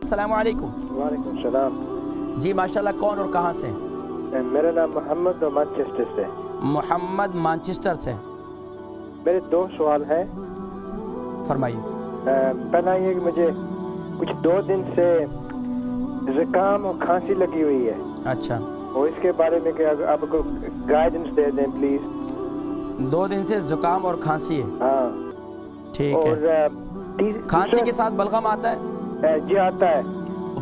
السلام علیکم۔ وعلیکم السلام جی ماشاءاللہ، کون اور کہاں سے؟ میرا نام محمد اور مانچسٹر سے۔ محمد مانچسٹر سے۔ میرے دو سوال ہیں، فرمائیے۔ پہلا یہ کہ مجھے کچھ 2 دن سے زکام اور کھانسی لگی ہوئی ہے۔ اچھا، اور اس کے بارے میں کہ آپ کو گائیڈنس دے دیں پلیز۔ 2 دن سے زکام اور کھانسی ہے؟ ہاں ٹھیک ہے۔ اور کھانسی کے ساتھ بلغم آتا ہے؟ جی آتا ہے۔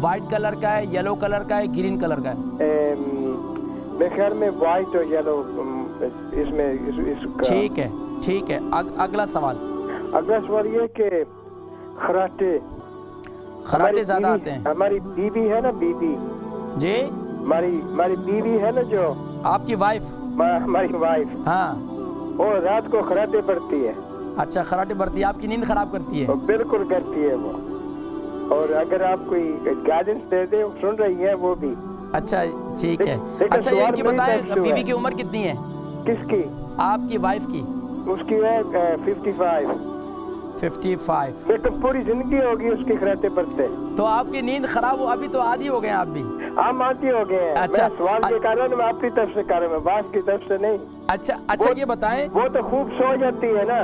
وائٹ کلر کا ہے، یلو کلر کا ہے، گرین کلر کا ہے؟ میرے خیال میں وائٹ اور یلو اس میں اس کا۔ ٹھیک ہے ٹھیک ہے۔ اگلا سوال۔ اگلا سوال یہ کہ خراٹے زیادہ آتے ہیں؟ ہماری بیوی ہے نا، بیوی جی ہماری بیوی ہے نا، جو آپ کی وائف؟ ہماری وائف، ہاں، وہ رات کو خراٹے پڑتی ہے۔ اچھا، خراٹے پڑتی ہے، آپ کی نیند خراب کرتی ہے؟ بالکل کرتی ہے وہ، اور اگر آپ کوئی گائیڈنس دے دیں، سن رہی ہے وہ بھی۔ اچھا ٹھیک ہے۔ اچھا یہ کہ بتائیں بیوی کی عمر کتنی ہے؟ کس کی؟ آپ کی وائف کی؟ اس کی ہے 55۔ 55۔ پھر تو پوری زندگی ہوگی اس کی خراٹے پڑتے۔ تو آپ کی نیند خراب ہو، ابھی تو عادی ہو گئے ہیں آپ بھی؟ ہم عادی ہو گئے ہیں۔ اچھا، سوال کے کارن میں اپنی طرف سے کر رہا ہوں، باس کی طرف سے نہیں۔ اچھا یہ بتائیں، وہ تو خوب سو جاتی ہے نا۔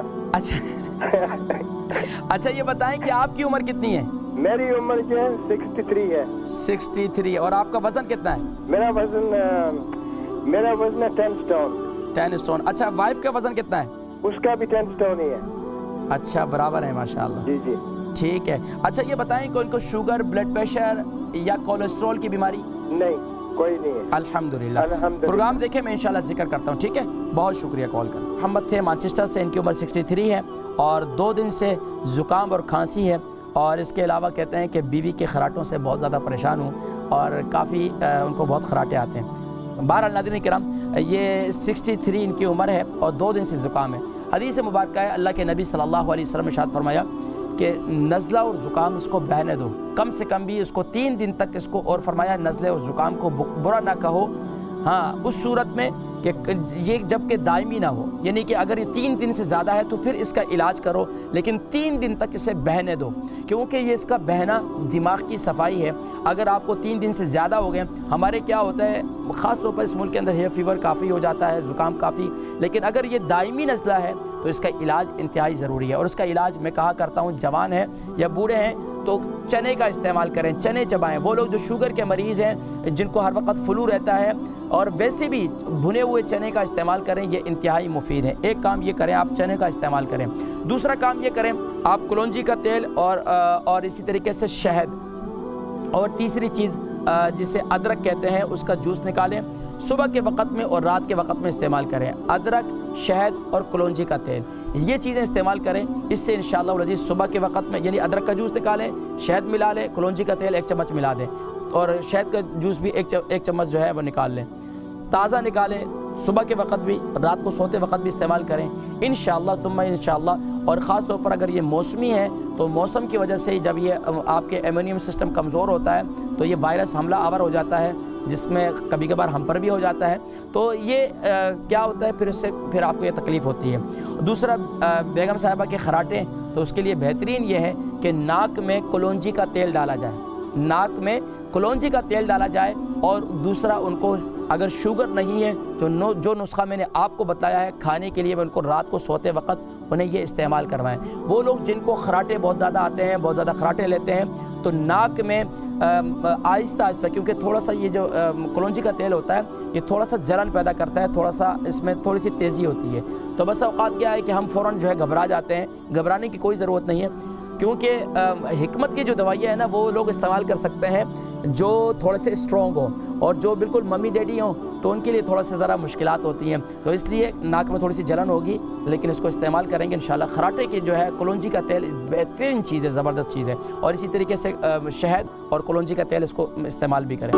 اچھا یہ بتائیں کہ آپ کی عمر کتنی ہے؟ میری عمر جو ہے 63 ہے۔ 63۔ اور آپ کا وزن کتنا ہے؟ میرا وزن ہے 10 سٹون۔ 10 سٹون۔ اچھا، وائف کا وزن کتنا ہے؟ اس کا بھی 10 سٹون ہی ہے۔ اچھا، برابر ہے ماشاءاللہ۔ جی جی ٹھیک ہے۔ اچھا یہ بتائیں کہ ان کو شوگر، بلڈ پریشر یا کولیسٹرول کی بیماری؟ نہیں، کوئی نہیں ہے، الحمدللہ۔ پروگرام دیکھیں، میں انشاءاللہ ذکر کرتا ہوں، ٹھیک ہے؟ بہت شکریہ کال کر۔ محمد تھے مانچسٹر سے، ان کی عمر 63 ہے اور 2 دن سے زکام اور کھانسی ہے، اور اس کے علاوہ کہتے ہیں کہ بیوی کے خراٹوں سے بہت زیادہ پریشان ہوں اور کافی ان کو بہت خراٹے آتے ہیں۔ بہرحال ناظرین کرام، یہ 63 ان کی عمر ہے اور 2 دن سے زکام ہے۔ حدیث مبارکہ ہے، اللہ کے نبی صلی اللہ علیہ وسلم نے ارشاد فرمایا کہ نزلہ اور زکام اس کو بہنے دو، کم سے کم بھی اس کو 3 دن تک اس کو، اور فرمایا نزلے اور زکام کو برا نہ کہو، ہاں اس صورت میں کہ یہ جب کہ دائمی نہ ہو، یعنی کہ اگر یہ 3 دن سے زیادہ ہے تو پھر اس کا علاج کرو، لیکن 3 دن تک اسے بہنے دو، کیونکہ یہ اس کا بہنا دماغ کی صفائی ہے۔ اگر آپ کو 3 دن سے زیادہ ہو گئے، ہمارے کیا ہوتا ہے خاص طور پر اس ملک کے اندر ہے فیور کافی ہو جاتا ہے، زکام کافی، لیکن اگر یہ دائمی نزلہ ہے تو اس کا علاج انتہائی ضروری ہے، اور اس کا علاج میں کہا کرتا ہوں جوان ہیں یا بوڑھے ہیں تو چنے کا استعمال کریں، چنے چبائیں۔ وہ لوگ جو شوگر کے مریض ہیں، جن کو ہر وقت فلو رہتا ہے، اور ویسے بھی بھنے ہوئے چنے کا استعمال کریں، یہ انتہائی مفید ہے۔ ایک کام یہ کریں، آپ چنے کا استعمال کریں۔ دوسرا کام یہ کریں، آپ کلونجی کا تیل اور اسی طریقے سے شہد، اور تیسری چیز جسے ادرک کہتے ہیں اس کا جوس نکالیں، صبح کے وقت میں اور رات کے وقت میں استعمال کریں۔ ادرک، شہد اور کلونجی کا تیل، یہ چیزیں استعمال کریں، اس سے انشاءاللہ العزیز صبح کے وقت میں، یعنی ادرک کا جوس نکالیں، شہد ملا لیں، کلونجی کا تیل 1 چمچ ملا دیں، اور شہد کا جوس بھی 1 چمچ جو ہے وہ نکال لیں، تازہ نکالیں، صبح کے وقت بھی، رات کو سوتے وقت بھی استعمال کریں انشاءاللہ ثم انشاءاللہ۔ اور خاص طور پر اگر یہ موسمی ہے تو موسم کی وجہ سے جب یہ آپ کے امیونیم سسٹم کمزور ہوتا ہے تو یہ وائرس حملہ آور ہو جاتا ہے، جس میں کبھی کبھار ہم پر بھی ہو جاتا ہے، تو یہ کیا ہوتا ہے پھر آپ کو یہ تکلیف ہوتی ہے۔ دوسرا، بیگم صاحبہ کے خراٹے، تو اس کے لیے بہترین یہ ہے کہ ناک میں کلونجی کا تیل ڈالا جائے، ناک میں کلونجی کا تیل ڈالا جائے، اور دوسرا ان کو اگر شوگر نہیں ہے، جو نسخہ میں نے آپ کو بتایا ہے کھانے کے لیے، ان کو رات کو سوتے وقت انہیں یہ استعمال کروائیں۔ وہ لوگ جن کو خراٹے بہت زیادہ آتے ہیں، بہت زیادہ خراٹے لیتے ہیں، تو ناک میں آہستہ آہستہ، کیونکہ تھوڑا سا یہ جو کلونجی کا تیل ہوتا ہے یہ تھوڑا سا جلن پیدا کرتا ہے، تھوڑا سا اس میں تھوڑی سی تیزی ہوتی ہے، تو بس اوقات کیا ہے کہ ہم فوراً جو ہے گھبرا جاتے ہیں۔ گھبرانے کی کوئی ضرورت نہیں ہے، کیونکہ حکمت کی جو دوائیاں ہیں نا وہ لوگ استعمال کر سکتے ہیں جو تھوڑے سے اسٹرانگ ہوں، اور جو بالکل ممی ڈیڈی ہوں تو ان کے لیے تھوڑا سا ذرا مشکلات ہوتی ہیں، تو اس لیے ناک میں تھوڑی سی جلن ہوگی، لیکن اس کو استعمال کریں گے انشاءاللہ۔ خراٹے کی جو ہے کلونجی کا تیل بہترین چیز ہے، زبردست چیز ہے، اور اسی طریقے سے شہد اور کلونجی کا تیل اس کو استعمال بھی کریں۔